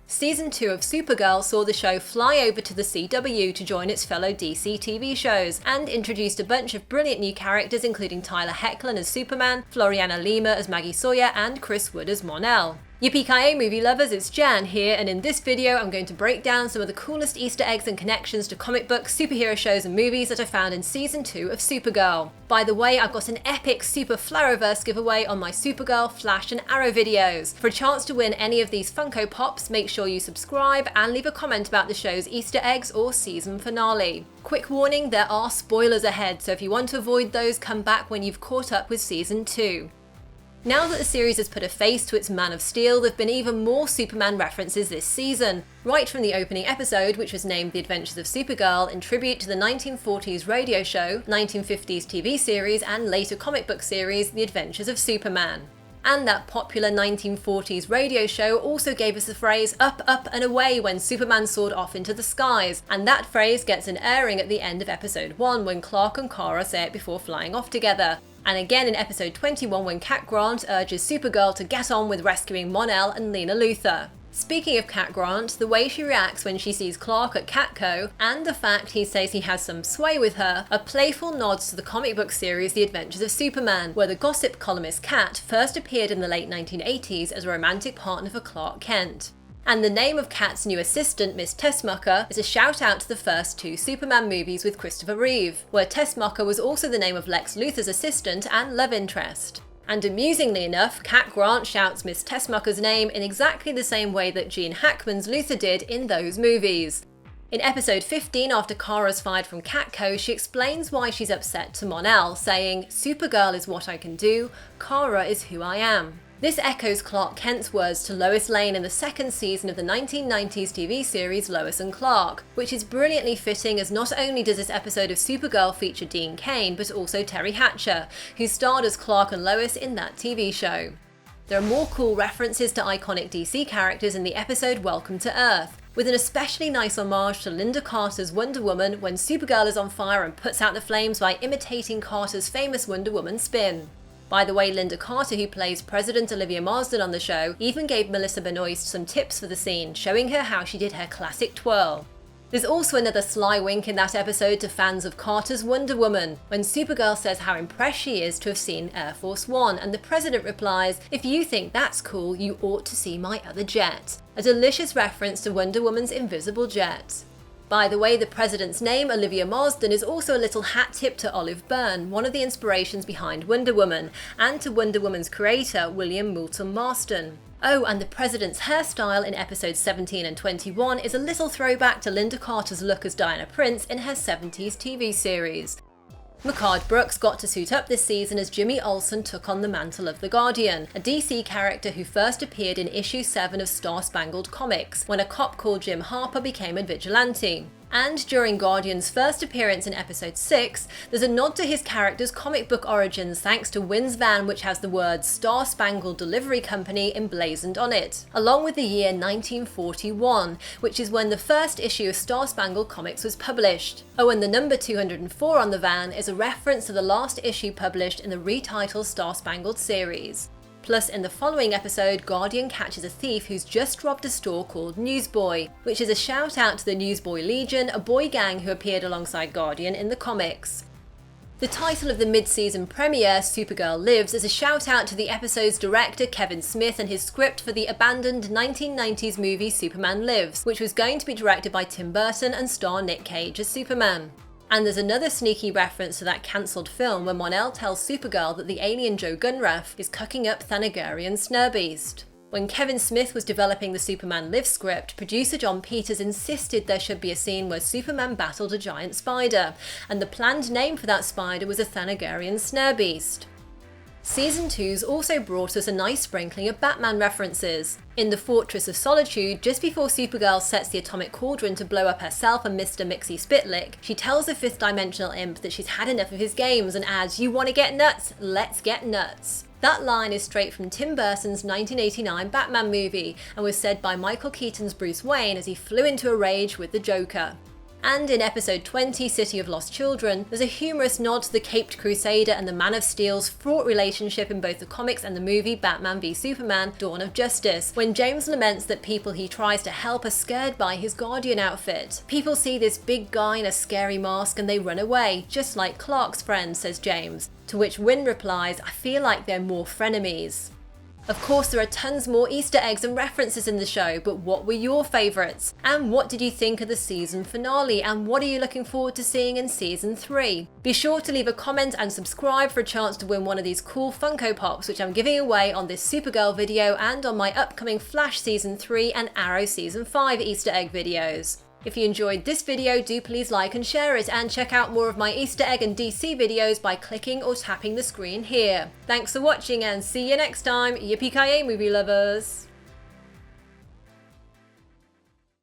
Season 2 of Supergirl saw the show fly over to the CW to join its fellow DC TV shows, and introduced a bunch of brilliant new characters including Tyler Hoechlin as Superman, Floriana Lima as Maggie Sawyer, and Chris Wood as Mon-El. Yippee-ki-yay movie lovers, it's Jan here, and in this video I'm going to break down some of the coolest Easter eggs and connections to comic books, superhero shows and movies that I found in Season 2 of Supergirl. By the way, I've got an epic Super Flowerverse giveaway on my Supergirl, Flash and Arrow videos. For a chance to win any of these Funko Pops, make sure you subscribe and leave a comment about the show's Easter eggs or season finale. Quick warning, there are spoilers ahead, so if you want to avoid those, come back when you've caught up with Season 2. Now that the series has put a face to its Man of Steel, there have been even more Superman references this season. Right from the opening episode, which was named The Adventures of Supergirl in tribute to the 1940s radio show, 1950s TV series, and later comic book series, The Adventures of Superman. And that popular 1940s radio show also gave us the phrase "up, up and away" when Superman soared off into the skies, and that phrase gets an airing at the end of episode 1 when Clark and Kara say it before flying off together. And again in episode 21 when Cat Grant urges Supergirl to get on with rescuing Mon-El and Lena Luthor. Speaking of Cat Grant, the way she reacts when she sees Clark at Catco, and the fact he says he has some sway with her, are playful nods to the comic book series The Adventures of Superman, where the gossip columnist Cat first appeared in the late 1980s as a romantic partner for Clark Kent. And the name of Kat's new assistant, Miss Tessmacher, is a shout out to the first 2 Superman movies with Christopher Reeve, where Tessmacher was also the name of Lex Luthor's assistant and love interest. And amusingly enough, Cat Grant shouts Miss Tessmacher's name in exactly the same way that Gene Hackman's Luthor did in those movies. In episode 15, after Kara's fired from Catco, she explains why she's upset to Mon-El, saying, "Supergirl is what I can do, Kara is who I am." This echoes Clark Kent's words to Lois Lane in the second season of the 1990s TV series Lois and Clark, which is brilliantly fitting as not only does this episode of Supergirl feature Dean Cain, but also Terry Hatcher, who starred as Clark and Lois in that TV show. There are more cool references to iconic DC characters in the episode Welcome to Earth, with an especially nice homage to Linda Carter's Wonder Woman when Supergirl is on fire and puts out the flames by imitating Carter's famous Wonder Woman spin. By the way, Linda Carter, who plays President Olivia Marsden on the show, even gave Melissa Benoist some tips for the scene, showing her how she did her classic twirl. There's also another sly wink in that episode to fans of Carter's Wonder Woman, when Supergirl says how impressed she is to have seen Air Force One, and the President replies, "If you think that's cool, you ought to see my other jet." A delicious reference to Wonder Woman's invisible jet. By the way, the President's name, Olivia Marsden, is also a little hat tip to Olive Byrne, one of the inspirations behind Wonder Woman, and to Wonder Woman's creator, William Moulton Marston. Oh, and the President's hairstyle in episodes 17 and 21 is a little throwback to Linda Carter's look as Diana Prince in her 70s TV series. Mehcad Brooks got to suit up this season as Jimmy Olsen took on the mantle of the Guardian, a DC character who first appeared in issue 7 of Star Spangled Comics, when a cop called Jim Harper became a vigilante. And during Guardian's first appearance in episode 6, there's a nod to his character's comic book origins thanks to Winn's van, which has the words Star Spangled Delivery Company emblazoned on it, along with the year 1941, which is when the first issue of Star Spangled Comics was published. Oh, and the number 204 on the van is a reference to the last issue published in the retitled Star Spangled series. Plus, in the following episode, Guardian catches a thief who's just robbed a store called Newsboy, which is a shout out to the Newsboy Legion, a boy gang who appeared alongside Guardian in the comics. The title of the mid-season premiere, Supergirl Lives, is a shout out to the episode's director Kevin Smith and his script for the abandoned 1990s movie Superman Lives, which was going to be directed by Tim Burton and star Nick Cage as Superman. And there's another sneaky reference to that cancelled film when Mon-El tells Supergirl that the alien Joe Gunruff is cooking up Thanagarian Snurbeast. When Kevin Smith was developing the Superman Live script, producer John Peters insisted there should be a scene where Superman battled a giant spider, and the planned name for that spider was a Thanagarian Snurbeast. Season 2's also brought us a nice sprinkling of Batman references. In the Fortress of Solitude, just before Supergirl sets the atomic cauldron to blow up herself and Mr. Mixie Spitlick, she tells the fifth dimensional imp that she's had enough of his games and adds, "You want to get nuts? Let's get nuts." That line is straight from Tim Burton's 1989 Batman movie and was said by Michael Keaton's Bruce Wayne as he flew into a rage with the Joker. And in episode 20, City of Lost Children, there's a humorous nod to the Caped Crusader and the Man of Steel's fraught relationship in both the comics and the movie Batman v Superman: Dawn of Justice, when James laments that people he tries to help are scared by his Guardian outfit. People see this big guy in a scary mask and they run away, just like Clark's friends, says James. To which Winn replies, I feel like they're more frenemies. Of course, there are tons more Easter eggs and references in the show, but what were your favourites? And what did you think of the season finale? And what are you looking forward to seeing in season 3? Be sure to leave a comment and subscribe for a chance to win one of these cool Funko Pops, which I'm giving away on this Supergirl video and on my upcoming Flash season 3 and Arrow season 5 Easter egg videos. If you enjoyed this video, do please like and share it, and check out more of my Easter egg and DC videos by clicking or tapping the screen here. Thanks for watching and see you next time. Yippee-ki-yay, movie lovers!